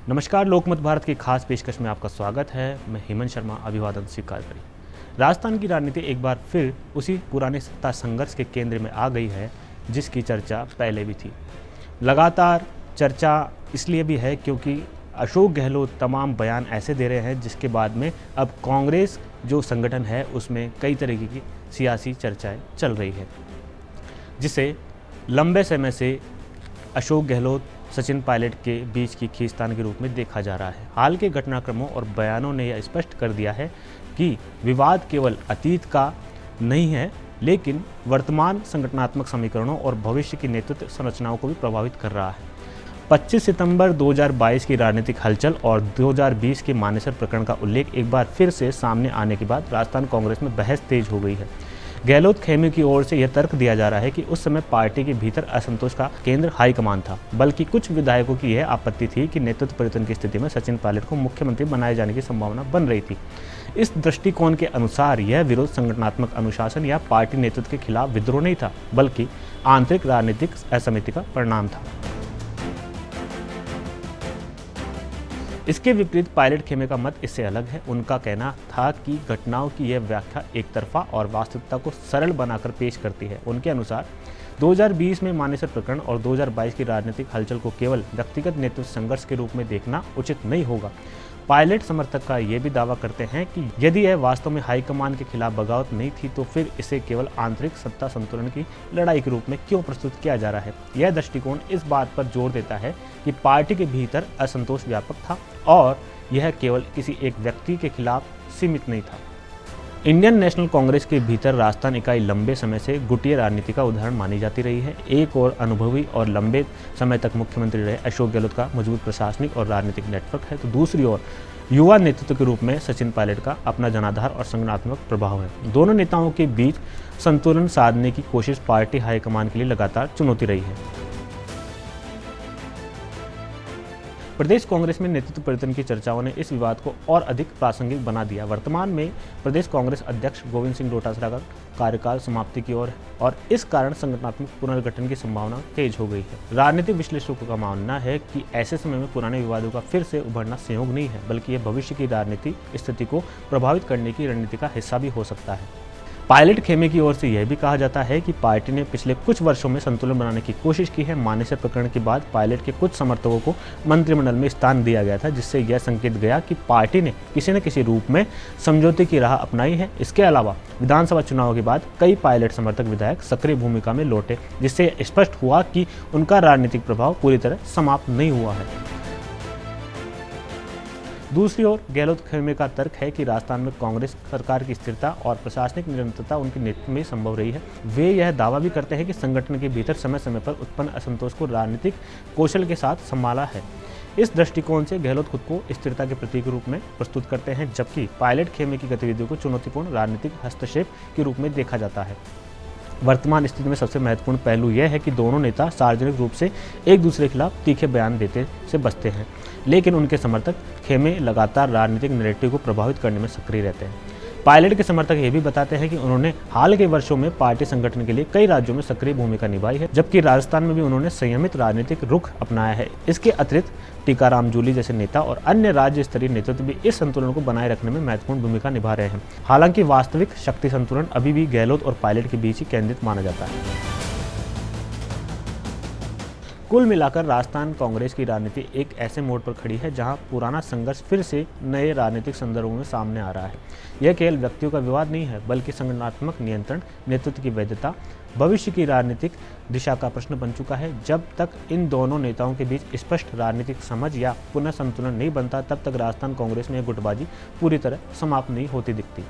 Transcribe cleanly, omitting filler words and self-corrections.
नमस्कार, लोकमत भारत की खास पेशकश में आपका स्वागत है। मैं हेमंत शर्मा अभिवादन स्वीकार करें। राजस्थान की राजनीति एक बार फिर उसी पुराने सत्ता संघर्ष के केंद्र में आ गई है जिसकी चर्चा पहले भी थी। लगातार चर्चा इसलिए भी है क्योंकि अशोक गहलोत तमाम बयान ऐसे दे रहे हैं जिसके बाद में अब कांग्रेस जो संगठन है उसमें कई तरीके की सियासी चर्चाएं चल रही है, जिसे लंबे समय से अशोक गहलोत सचिन पायलट के बीच की खींचतान के रूप में देखा जा रहा है। हाल के घटनाक्रमों और बयानों ने यह स्पष्ट कर दिया है कि विवाद केवल अतीत का नहीं है, लेकिन वर्तमान संगठनात्मक समीकरणों और भविष्य की नेतृत्व संरचनाओं को भी प्रभावित कर रहा है। 25 सितंबर 2022 की राजनीतिक हलचल और 2020 के मानेसर प्रकरण का उल्लेख एक बार फिर से सामने आने के बाद राजस्थान कांग्रेस में बहस तेज हो गई है। गहलोत खेमे की ओर से यह तर्क दिया जा रहा है कि उस समय पार्टी के भीतर असंतोष का केंद्र हाईकमान था, बल्कि कुछ विधायकों की यह आपत्ति थी कि नेतृत्व परिवर्तन की स्थिति में सचिन पायलट को मुख्यमंत्री बनाए जाने की संभावना बन रही थी। इस दृष्टिकोण के अनुसार यह विरोध संगठनात्मक अनुशासन या पार्टी नेतृत्व के खिलाफ विद्रोह नहीं था, बल्कि आंतरिक राजनीतिक असमिति का परिणाम था। इसके विपरीत पायलट खेमे का मत इससे अलग है। उनका कहना था कि घटनाओं की यह व्याख्या एक तरफा और वास्तविकता को सरल बनाकर पेश करती है। उनके अनुसार 2020 में मानेसर प्रकरण और 2022 की राजनीतिक हलचल को केवल व्यक्तिगत नेतृत्व संघर्ष के रूप में देखना उचित नहीं होगा। पायलट समर्थक का ये भी दावा करते हैं कि यदि यह वास्तव में हाईकमान के खिलाफ बगावत नहीं थी तो फिर इसे केवल आंतरिक सत्ता संतुलन की लड़ाई के रूप में क्यों प्रस्तुत किया जा रहा है। यह दृष्टिकोण इस बात पर जोर देता है कि पार्टी के भीतर असंतोष व्यापक था और यह केवल किसी एक व्यक्ति के खिलाफ सीमित नहीं था। इंडियन नेशनल कांग्रेस के भीतर राजस्थान इकाई लंबे समय से गुटिया राजनीति का उदाहरण मानी जाती रही है। एक और अनुभवी और लंबे समय तक मुख्यमंत्री रहे अशोक गहलोत का मजबूत प्रशासनिक और राजनीतिक नेटवर्क है, तो दूसरी ओर युवा नेतृत्व के रूप में सचिन पायलट का अपना जनाधार और संगठनात्मक प्रभाव है। दोनों नेताओं के बीच संतुलन साधने की कोशिश पार्टी हाईकमान के लिए लगातार चुनौती रही है। प्रदेश कांग्रेस में नेतृत्व परिवर्तन की चर्चाओं ने इस विवाद को और अधिक प्रासंगिक बना दिया। वर्तमान में प्रदेश कांग्रेस अध्यक्ष गोविंद सिंह डोटासरा का कार्यकाल समाप्ति की ओर है और इस कारण संगठनात्मक पुनर्गठन की संभावना तेज हो गई है। राजनीतिक विश्लेषकों का मानना है कि ऐसे समय में पुराने विवादों का फिर से उभरना संयोग नहीं है, बल्कि यह भविष्य की राजनीतिक स्थिति को प्रभावित करने की रणनीति का हिस्सा भी हो सकता है। पायलट खेमे की ओर से यह भी कहा जाता है कि पार्टी ने पिछले कुछ वर्षों में संतुलन बनाने की कोशिश की है। मानेसर प्रकरण के बाद पायलट के कुछ समर्थकों को मंत्रिमंडल में स्थान दिया गया था, जिससे यह संकेत गया कि पार्टी ने किसी न किसी रूप में समझौते की राह अपनाई है। इसके अलावा विधानसभा चुनाव के बाद कई पायलट समर्थक विधायक सक्रिय भूमिका में लौटे, जिससे स्पष्ट हुआ कि उनका राजनीतिक प्रभाव पूरी तरह समाप्त नहीं हुआ है। दूसरी ओर गहलोत खेमे का तर्क है कि राजस्थान में कांग्रेस सरकार की स्थिरता और प्रशासनिक निरंतरता उनके नेतृत्व में संभव रही है। वे यह दावा भी करते हैं कि संगठन के भीतर समय समय पर उत्पन्न असंतोष को राजनीतिक कौशल के साथ संभाला है। इस दृष्टिकोण से गहलोत खुद को स्थिरता के प्रतीक रूप में प्रस्तुत करते हैं, जबकि पायलट खेमे की गतिविधियों को चुनौतीपूर्ण राजनीतिक हस्तक्षेप के रूप में देखा जाता है। वर्तमान स्थिति में सबसे महत्वपूर्ण पहलू यह है कि दोनों नेता सार्वजनिक रूप से एक दूसरे के खिलाफ तीखे बयान देते से बचते हैं, लेकिन उनके समर्थक खेमे लगातार राजनीतिक नैरेटिव को प्रभावित करने में सक्रिय रहते हैं। पायलट के समर्थक ये भी बताते हैं कि उन्होंने हाल के वर्षों में पार्टी संगठन के लिए कई राज्यों में सक्रिय भूमिका निभाई है, जबकि राजस्थान में भी उन्होंने संयमित राजनीतिक रुख अपनाया है। इसके अतिरिक्त टीकाराम जूली जैसे नेता और अन्य राज्य स्तरीय नेतृत्व भी इस संतुलन को बनाए रखने में महत्वपूर्ण भूमिका निभा रहे हैं। हालांकि वास्तविक शक्ति संतुलन अभी भी गहलोत और पायलट के बीच ही केंद्रित माना जाता है। कुल मिलाकर राजस्थान कांग्रेस की राजनीति एक ऐसे मोड़ पर खड़ी है जहां पुराना संघर्ष फिर से नए राजनीतिक संदर्भों में सामने आ रहा है। यह केवल व्यक्तियों का विवाद नहीं है, बल्कि संगठनात्मक नियंत्रण, नेतृत्व की वैधता, भविष्य की राजनीतिक दिशा का प्रश्न बन चुका है। जब तक इन दोनों नेताओं के बीच स्पष्ट राजनीतिक समझ या पुनः संतुलन नहीं बनता, तब तक राजस्थान कांग्रेस में यह गुटबाजी पूरी तरह समाप्त नहीं होती दिखती।